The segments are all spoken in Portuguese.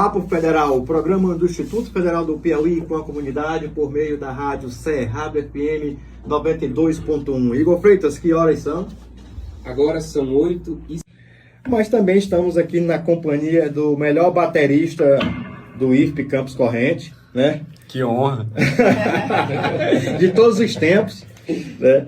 Papo Federal, o programa do Instituto Federal do Piauí com a comunidade por meio da rádio Cerrado FM 92.1. Igor Freitas, que horas são? Agora são 8h. Mas também estamos aqui na companhia do melhor baterista do IFP Campos Corrente, né? Que honra! De todos os tempos, né?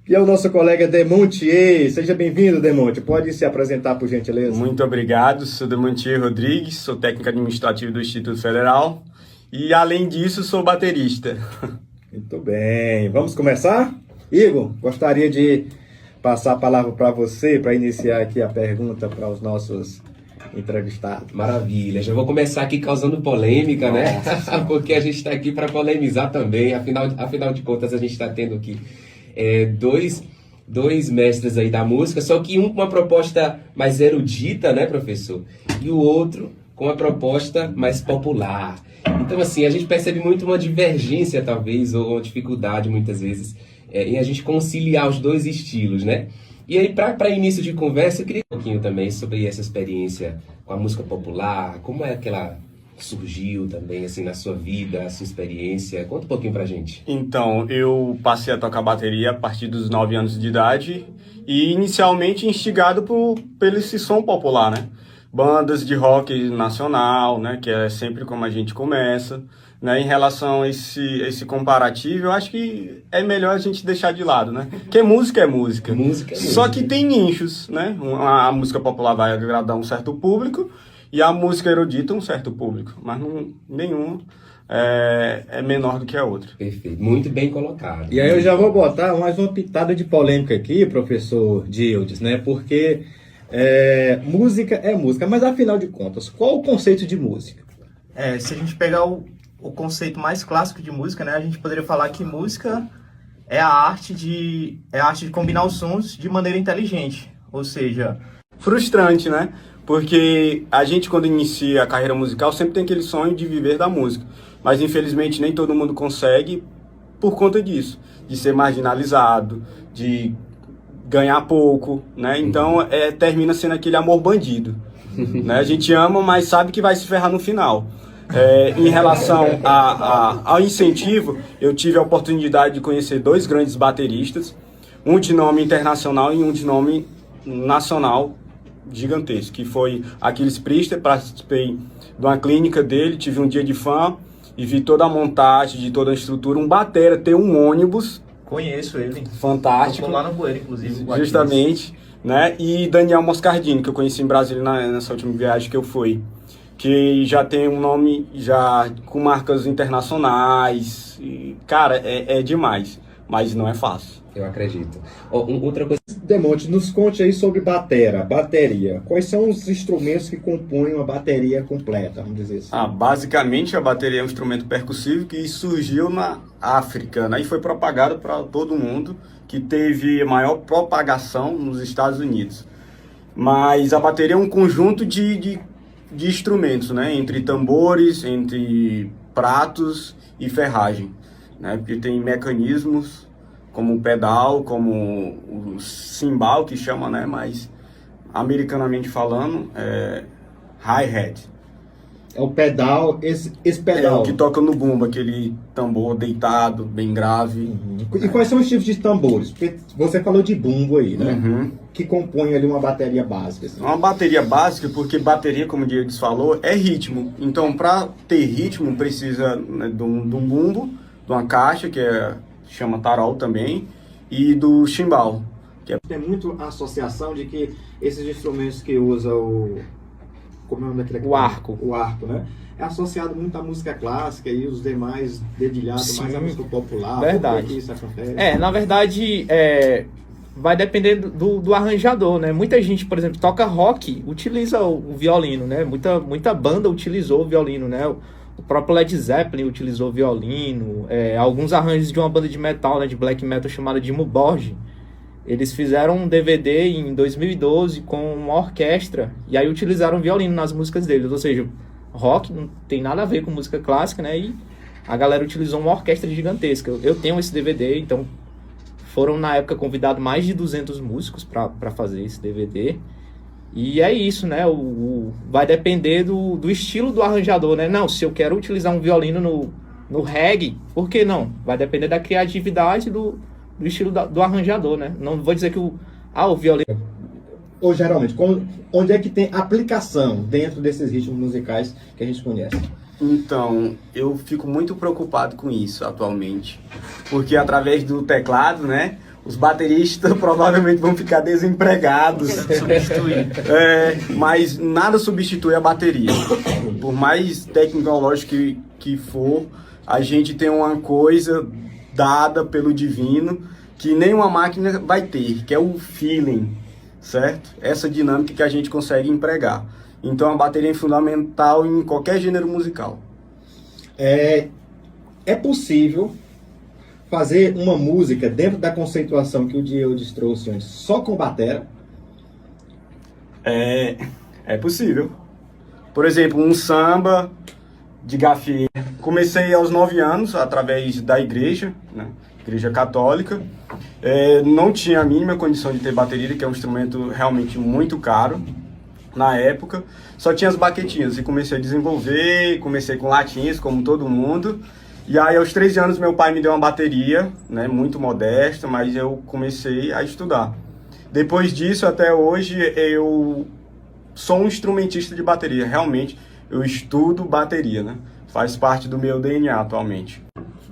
E é o nosso colega Demontier. Seja bem-vindo, Demonte. Pode se apresentar, por gentileza? Muito obrigado. Sou Demontier Rodrigues, sou técnico administrativo do Instituto Federal e, além disso, sou baterista. Muito bem. Vamos começar? Igor, gostaria de passar a palavra para você, para iniciar aqui a pergunta para os nossos entrevistados. Maravilha. Já vou começar aqui causando polêmica, né? Porque a gente está aqui para polemizar também. Afinal de contas, a gente está tendo aqui dois mestres aí da música, só que um com uma proposta mais erudita, né, professor? E o outro com uma proposta mais popular. Então, assim, a gente percebe muito uma divergência, talvez, ou uma dificuldade, muitas vezes, em a gente conciliar os dois estilos, né? E aí, para início de conversa, eu queria um pouquinho também sobre essa experiência com a música popular, como é que ela surgiu também, assim, na sua vida, a sua experiência. Conta um pouquinho pra gente. Então, eu passei a tocar bateria a partir dos 9 anos de idade e inicialmente instigado por esse som popular, né? Bandas de rock nacional, né? Que é sempre como a gente começa, né? Em relação a esse comparativo, eu acho que é melhor a gente deixar de lado, né? Porque música é música. Música é música. Só que tem nichos, né? A música popular vai agradar um certo público e a música erudita um certo público, mas nenhum é menor do que a outra. Perfeito, muito bem colocado. E aí eu já vou botar mais uma pitada de polêmica aqui, professor Gildes, né? Porque música é música, mas afinal de contas, qual o conceito de música? Se a gente pegar o conceito mais clássico de música, né, a gente poderia falar que música é a arte de combinar os sons de maneira inteligente, ou seja... Frustrante, né? Porque a gente, quando inicia a carreira musical, sempre tem aquele sonho de viver da música. Mas, infelizmente, nem todo mundo consegue por conta disso. De ser marginalizado, de ganhar pouco, né? Então, termina sendo aquele amor bandido. Né? A gente ama, mas sabe que vai se ferrar no final. Em relação ao incentivo, eu tive a oportunidade de conhecer 2 grandes bateristas. Um de nome internacional e um de nome nacional, gigantesco, que foi Aquiles Priester. Participei de uma clínica dele, tive um dia de fã e vi toda a montagem, de toda a estrutura. Um batera, tem um ônibus. Conheço ele. Fantástico. Tocou lá no Bueiro, inclusive. Justamente, né? E Daniel Moscardini, que eu conheci em Brasília nessa última viagem que eu fui, que já tem um nome já com marcas internacionais. E, cara, é demais, mas não é fácil. Eu acredito. Outra coisa... Demonte, nos conte aí sobre bateria. Quais são os instrumentos que compõem uma bateria completa, vamos dizer assim? Basicamente, a bateria é um instrumento percussivo que surgiu na África, né? E foi propagado para todo mundo, que teve maior propagação nos Estados Unidos. Mas a bateria é um conjunto de instrumentos, né? Entre tambores, entre pratos e ferragem, né? Porque tem mecanismos como o pedal, como o cimbal, que chama, né? Mas, americanamente falando, hi-hat. É o pedal, esse pedal. É o que toca no bumbo, aquele tambor deitado, bem grave. Uhum. E quais são os tipos de tambores? Porque você falou de bumbo aí, né? Uhum. Que compõe ali uma bateria básica. Assim. Uma bateria básica, porque bateria, como o Diego falou, é ritmo. Então, para ter ritmo, precisa, né, de um bumbo, de uma caixa, que chama tarol também, e do chimbal. Tem muito a associação de que esses instrumentos que usa como é o nome daquele? O arco. O arco, né? É associado muito à música clássica e os demais dedilhados mais à música popular. Verdade. Por que isso acontece? Na verdade, vai depender do arranjador, né? Muita gente, por exemplo, toca rock, utiliza o violino, né? Muita banda utilizou o violino, né? O próprio Led Zeppelin utilizou o violino. Alguns arranjos de uma banda de metal, né? De black metal chamada Dimmu Borgir. Eles fizeram um DVD em 2012 com uma orquestra e aí utilizaram violino nas músicas deles. Ou seja, rock não tem nada a ver com música clássica, né? E a galera utilizou uma orquestra gigantesca. Eu tenho esse DVD, então foram na época convidados mais de 200 músicos para fazer esse DVD. E é isso, né? Vai depender do estilo do arranjador, né? Não, se eu quero utilizar um violino no reggae, por que não? Vai depender da criatividade do estilo do arranjador, né? Não vou dizer que o violino... Ou geralmente, onde é que tem aplicação dentro desses ritmos musicais que a gente conhece? Então, eu fico muito preocupado com isso atualmente, porque através do teclado, né, os bateristas provavelmente vão ficar desempregados. Substituir. Mas nada substitui a bateria. Por mais tecnológico que for, a gente tem uma coisa dada pelo divino que nenhuma máquina vai ter, que é o feeling, certo? Essa dinâmica que a gente consegue empregar. Então a bateria é fundamental em qualquer gênero musical. É possível fazer uma música dentro da conceituação que o Dieudes trouxe antes, só com batera? É possível. Por exemplo, um samba de gafieira. Comecei aos 9 anos, através da igreja, né? Igreja católica. Não tinha a mínima condição de ter bateria, que é um instrumento realmente muito caro na época. Só tinha as baquetinhas e comecei a desenvolver, comecei com latinhas, como todo mundo. E aí, aos 13 anos, meu pai me deu uma bateria, né, muito modesta, mas eu comecei a estudar. Depois disso, até hoje, eu sou um instrumentista de bateria. Realmente, eu estudo bateria, né? Faz parte do meu DNA atualmente.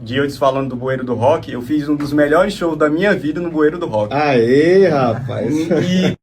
Dieudes falando do Bueiro do Rock, eu fiz um dos melhores shows da minha vida no Bueiro do Rock. Aê, rapaz! E